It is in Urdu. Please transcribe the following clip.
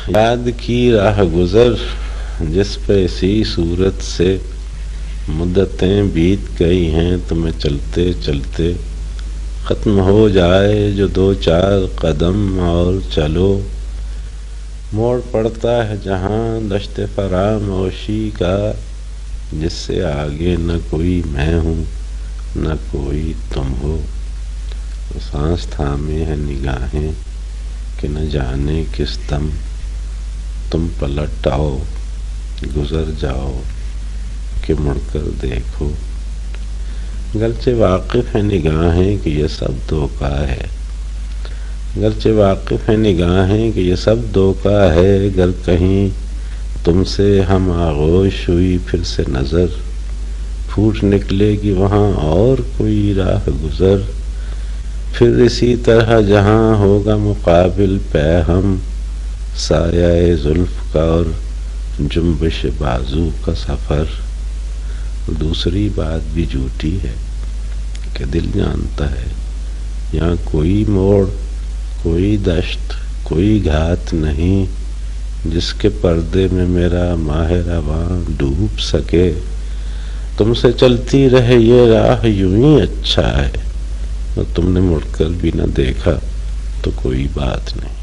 یاد کی راہ گزر جس پہ اسی صورت سے مدتیں بیت گئی ہیں، تمہیں چلتے چلتے ختم ہو جائے جو دو چار قدم اور چلو۔ موڑ پڑتا ہے جہاں دشت فراموشی کا، جس سے آگے نہ کوئی میں ہوں نہ کوئی تم ہو۔ سانس تھامے ہیں نگاہیں کہ نہ جانے کس دم تم پلٹ آؤ، گزر جاؤ کہ مڑ کر دیکھو۔ گرچہ واقف ہے نگاہیں کہ یہ سب دھوکا ہے، گرچہ واقف ہے نگاہیں کہ یہ سب دھوکا ہے، گر کہیں تم سے ہم آغوش ہوئی پھر سے نظر، پھوٹ نکلے گی وہاں اور کوئی راہ گزر۔ پھر اسی طرح جہاں ہوگا مقابل پہ ہم، سایہ زلف کا اور جنبش بازو کا سفر۔ دوسری بات بھی جھوٹی ہے کہ دل جانتا ہے یہاں کوئی موڑ، کوئی دشت، کوئی گھات نہیں جس کے پردے میں میرا ماہ رواں ڈوب سکے۔ تم سے چلتی رہے یہ راہ یوں ہی اچھا ہے، اور تم نے مڑ کر بھی نہ دیکھا تو کوئی بات نہیں۔